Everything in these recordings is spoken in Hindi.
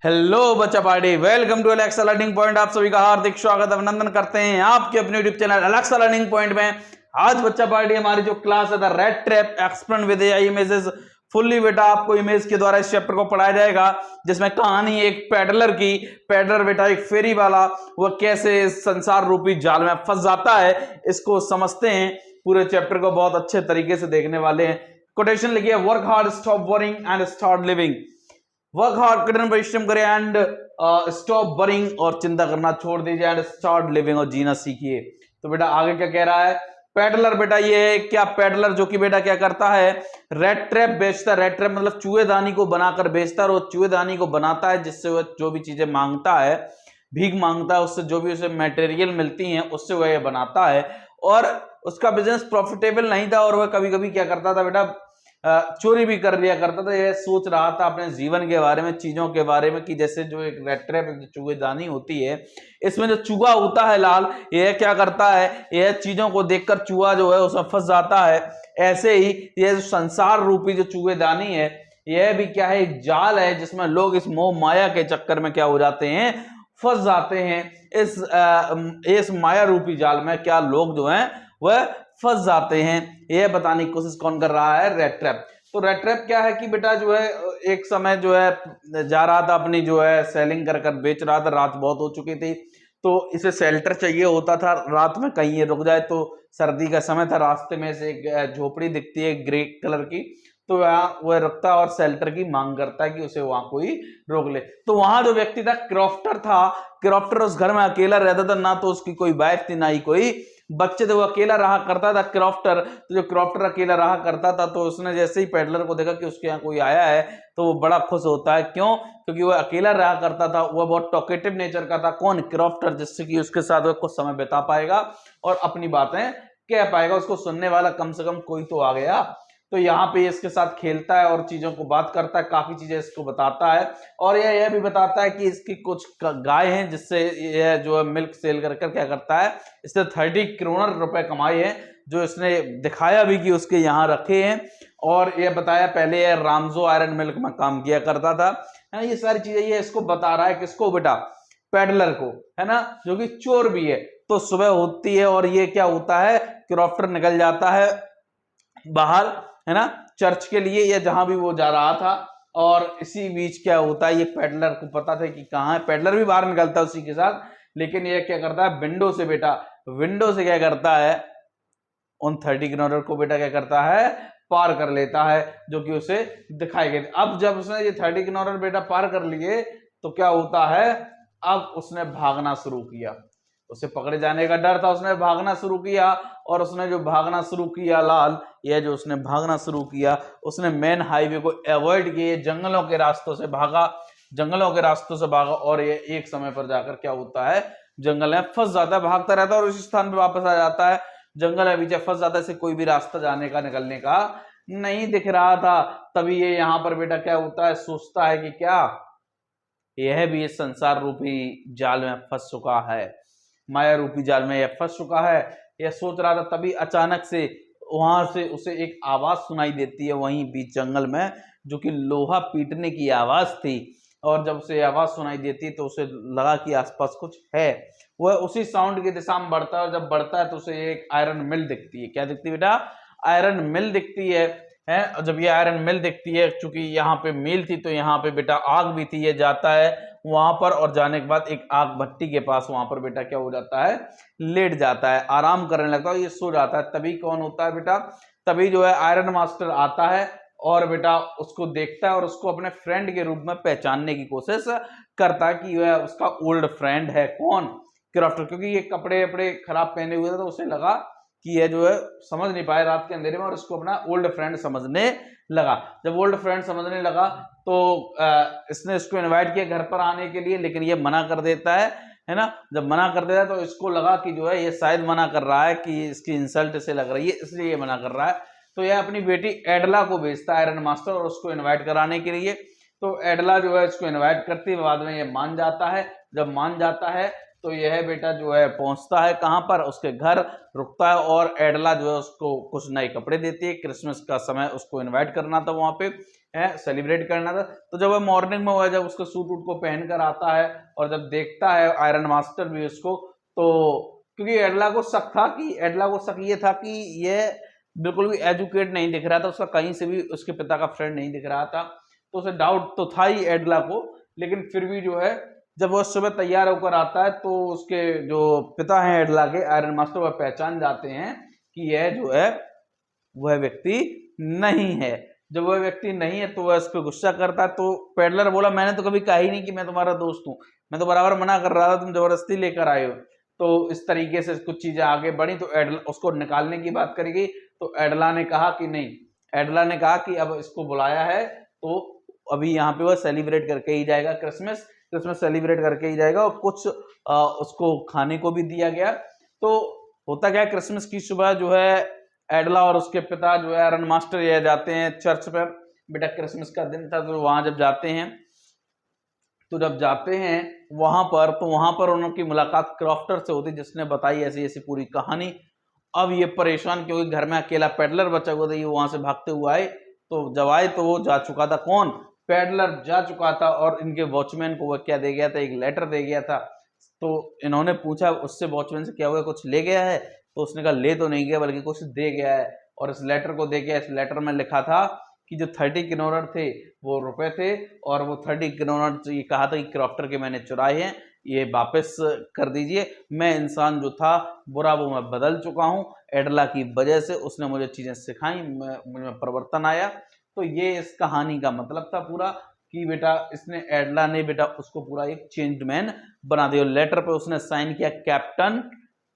हेलो बच्चा party, welcome to Alexa learning point. आप सभी का हार्दिक स्वागत अभिनंदन करते हैं आपके अपने YouTube channel Alexa learning point में। आज बच्चा पार्टी हमारी जो क्लास है the red trap explain with AI images fully बेटा आपको इमेज के द्वारा इस चैप्टर को पढ़ाया जाएगा, जिसमें कहानी एक पैडलर की। पैडलर बेटा एक फेरी वाला, वह कैसे इस संसार रूपी जाल में फंस जाता है, इसको समझते हैं। पूरे चैप्टर को बहुत अच्छे तरीके से देखने वाले हैं। कोटेशन लिखिए, work hard, stop worrying and start living. Work hard, कठिन परिश्रम करें एंड स्टॉप वरिंग, और चिंता करना छोड़ दीजिए, एंड स्टार्ट लिविंग, और जीना सीखिए। तो बेटा आगे क्या कह रहा है? पैडलर बेटा ये है क्या? पैडलर जो कि बेटा क्या करता है, रेड ट्रैप बेचता है। रेड ट्रैप मतलब चूहेदानी को बनाकर बेचता है, और वो चूहेदानी को बनाता है जिससे वह जो भी चीजें मांगता है, भीख मांगता है, उससे जो भी उसे मटेरियल मिलती हैं उससे वह ये बनाता है। और उसका बिजनेस प्रॉफिटेबल नहीं था, और वह कभी कभी क्या करता था बेटा, चोरी भी कर लिया करता था। यह सोच रहा था अपने जीवन के बारे में, चीजों के बारे में, कि जैसे जो एक रेड ट्रैप चूहेदानी होती है, इसमें जो चूहा होता है लाल, यह क्या करता है, यह चीजों को देखकर चूहा जो है उसमें फंस जाता है। ऐसे ही यह जो संसार रूपी जो चूहेदानी है, यह भी क्या है, एक जाल है जिसमें लोग इस मोह माया के चक्कर में क्या हो जाते हैं, फंस जाते हैं। इस माया रूपी जाल में क्या लोग जो हैं वह फंस जाते हैं। यह बताने की कोशिश कौन कर रहा है? Red trap. तो रेड ट्रैप क्या है कि बेटा जो है एक समय जो है जा रहा था, अपनी जो है सेलिंग कर कर बेच रहा था। रात बहुत हो चुकी थी, तो इसे शेल्टर चाहिए होता था रात में, कहीं ये रुक जाए। तो सर्दी का समय था, रास्ते में से एक झोपड़ी दिखती है ग्रे कलर की, तो वहां वह रुकता है और शेल्टर की मांग करता है कि उसे वहां कोई रोक ले। तो वहां जो व्यक्ति था, क्रॉफ्टर था। क्रॉफ्टर उस घर में अकेला रहता था, ना तो उसकी कोई वाइफ थी ना ही कोई बच्चे थे, वो अकेला रहा करता था क्रॉफ्टर। तो जो क्रॉफ्टर अकेला रहा करता था, तो उसने जैसे ही पैडलर को देखा कि उसके यहाँ कोई आया है, तो वो बड़ा खुश होता है। क्यों? क्योंकि वो अकेला रहा करता था, वह बहुत टॉकेटिव नेचर का था। कौन? क्रॉफ्टर, जिससे कि उसके साथ वो कुछ समय बिता पाएगा और अपनी बातें कह पाएगा। उसको सुनने वाला कम से कम कोई तो आ गया। तो यहाँ पे इसके साथ खेलता है और चीजों को बात करता है, काफी चीजें इसको बताता है। और यह भी बताता है कि इसकी कुछ गाय हैं, जिससे यह जो है मिल्क सेल कर क्या करता है, इससे 30 करोड़ रुपए कमाए हैं, जो इसने दिखाया भी कि उसके यहाँ रखे हैं। और यह बताया पहले यह रामजो आयरन मिल्क में काम किया करता था, है ना। ये सारी चीजें ये इसको बता रहा है, किसको बेटा? पैडलर को, है ना, जो कि चोर भी है। तो सुबह होती है और ये क्या होता है, क्रॉफ्टर निकल जाता है बाहर, है ना, चर्च के लिए, या जहां भी वो जा रहा था। और इसी बीच क्या होता है, ये पैडलर को पता था कि कहाँ है। पैडलर भी बाहर निकलता है उसी के साथ, लेकिन ये क्या करता है, विंडो से बेटा, विंडो से क्या करता है, उन 30 किलोमीटर को बेटा क्या करता है, पार कर लेता है, जो कि उसे दिखाई गई। अब जब उसने ये 30 किलोमीटर बेटा पार कर लिए, तो क्या होता है, अब उसने भागना शुरू किया। उसे पकड़े जाने का डर था, उसने भागना शुरू किया। और उसने जो भागना शुरू किया लाल, यह जो उसने भागना शुरू किया, उसने मेन हाईवे को अवॉइड किए, जंगलों के रास्तों से भागा, जंगलों के रास्तों से भागा। और ये एक समय पर जाकर क्या होता है, जंगल में फंस जाता है, भागता रहता है और उसी स्थान पर वापस आ जाता है। जंगल में बीच फंस जाता है, इसे कोई भी रास्ता जाने का, निकलने का नहीं दिख रहा था। तभी ये यहाँ पर बेटा क्या होता है, सोचता है कि क्या यह भी इस संसार रूपी जाल में फंस चुका है, माया रूपी जाल में यह फंस चुका है। यह सोच रहा था, तभी अचानक से वहां से उसे एक आवाज सुनाई देती है, वहीं बीच जंगल में, जो कि लोहा पीटने की आवाज थी। और जब उसे आवाज सुनाई देती तो उसे लगा कि आसपास कुछ है। वह उसी साउंड की दिशा में बढ़ता है, और जब बढ़ता है तो उसे एक आयरन मिल दिखती है। क्या दिखती है बेटा? आयरन मिल दिखती है। और जब ये आयरन मिल दिखती है, चूंकि यहाँ पे मिल थी, तो यहाँ पे बेटा आग भी थी। ये जाता है वहां पर, और जाने के बाद एक आग भट्टी के पास वहां पर बेटा क्या हो जाता है, लेट जाता है, आराम करने लगता है, ये सो जाता है। तभी कौन होता है बेटा, तभी जो है आयरन मास्टर आता है, और बेटा उसको देखता है और उसको अपने फ्रेंड के रूप में पहचानने की कोशिश करता है कि वह उसका ओल्ड फ्रेंड है। कौन? क्रॉफ्टर। क्योंकि ये कपड़े वपड़े खराब पहने हुए थे, तो उसे लगा कि यह जो है समझ नहीं पाए रात के अंधेरे में, और उसको अपना ओल्ड फ्रेंड समझने लगा। जब ओल्ड फ्रेंड समझने लगा, तो इसने इसको इनवाइट किया घर पर आने के लिए, लेकिन ये मना कर देता है ना। जब मना कर देता है, तो इसको लगा कि जो है ये शायद मना कर रहा है, कि इसकी इंसल्ट इसे लग रही है, इसलिए ये मना कर रहा है। तो यह अपनी बेटी एडला को भेजता है आयरन मास्टर, और उसको इनवाइट कराने के लिए। तो एडला जो है इसको इनवाइट करती है, बाद में ये मान जाता है। जब मान जाता है, तो यह बेटा जो है पहुंचता है कहां पर, उसके घर रुकता है और एडला जो है उसको कुछ नए कपड़े देती है। क्रिसमस का समय उसको इनवाइट करना था, वहां पे सेलिब्रेट करना था। तो जब वह मॉर्निंग में, वह जब उसको सूट वूट को पहन कर आता है और जब देखता है आयरन मास्टर भी उसको, तो क्योंकि एडला को शक ये था कि यह बिल्कुल भी एजुकेट नहीं दिख रहा था, उसका कहीं से भी उसके पिता का फ्रेंड नहीं दिख रहा था। तो उसे डाउट तो था ही एडला को, लेकिन फिर भी जो है जब वह सुबह तैयार होकर आता है तो उसके जो पिता हैं एडला के, आयरन मास्टर, वह पहचान जाते हैं कि यह जो है वह व्यक्ति नहीं है। जब वह व्यक्ति नहीं है तो वह इस पर गुस्सा करता है। तो पेडलर बोला, मैंने तो कभी कहा ही नहीं कि मैं तुम्हारा दोस्त हूं, मैं तो बराबर मना कर रहा था, तुम जबरदस्ती लेकर आए हो। तो इस तरीके से कुछ चीजें आगे बढ़ी, तो एडला उसको निकालने की बात करी गई। तो एडला ने कहा कि नहीं, एडला ने कहा कि अब इसको बुलाया है तो अभी यहाँ पे वह सेलिब्रेट करके ही जाएगा, क्रिसमस सेलिब्रेट करके ही जाएगा। और कुछ उसको खाने को भी दिया गया। तो होता क्या है, क्रिसमस की सुबह जो है एडला और उसके पिता जो है आयरन मास्टर ये जाते हैं चर्च पर। बेटा क्रिसमस का दिन था, तो वहां जब जाते हैं, तो जब जाते हैं वहां पर, तो वहां पर उनकी मुलाकात क्रॉफ्टर से होती, जिसने बताई ऐसी ऐसी पूरी कहानी। अब ये परेशान, क्योंकि घर में अकेला पेडलर बचा हुआ था, ये वहां से भागते हुए आए। तो जब आए तो वो जा चुका था, कौन, पेडलर जा चुका था। और इनके वॉचमैन को वह क्या दे गया था, एक लेटर दे गया था। तो इन्होंने पूछा उससे, वॉचमैन से, क्या हुआ, कुछ ले गया है? तो उसने कहा ले तो नहीं गया, बल्कि कुछ दे गया है। और इस लेटर को दे गया। इस लेटर में लिखा था कि जो 30 किनोनर थे वो रुपए थे, और वो 30 किनोनर ये कहा था कि क्रॉफ्टर के मैंने चुराए हैं, ये वापस कर दीजिए। मैं इंसान जो था बुरा, वो मैं बदल चुका हूँ। एडला की वजह से उसने मुझे चीजें सिखाई, मुझे परिवर्तन आया। तो ये इस कहानी का मतलब था पूरा, कि बेटा इसने, एडला ने बेटा उसको पूरा एक चेंज्ड मैन बना दिया। लेटर पे उसने साइन किया, कैप्टन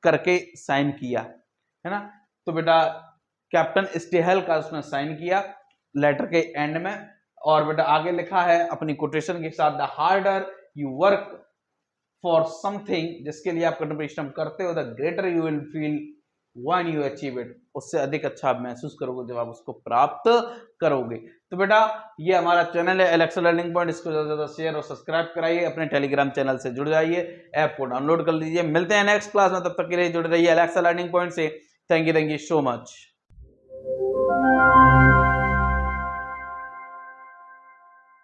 करके साइन किया, है ना। तो बेटा कैप्टन स्टेहल का उसने साइन किया लेटर के एंड में। और बेटा आगे लिखा है अपनी कोटेशन के साथ, the harder you work for something, जिसके लिए आप परिश्रम करते हो, the greater you will feel when you achieve it, उससे अधिक अच्छा आप महसूस करोगे जब आप उसको प्राप्त करोगे। तो बेटा ये हमारा चैनल है एलेक्सा लर्निंग पॉइंट, इसको ज्यादा से ज्यादा शेयर और सब्सक्राइब कराइए, अपने टेलीग्राम चैनल से जुड़ जाइए, ऐप को डाउनलोड कर लीजिए। मिलते हैं नेक्स्ट क्लास में, तब तक के लिए जुड़े रहिए एलेक्सा लर्निंग पॉइंट से। Thank you so much.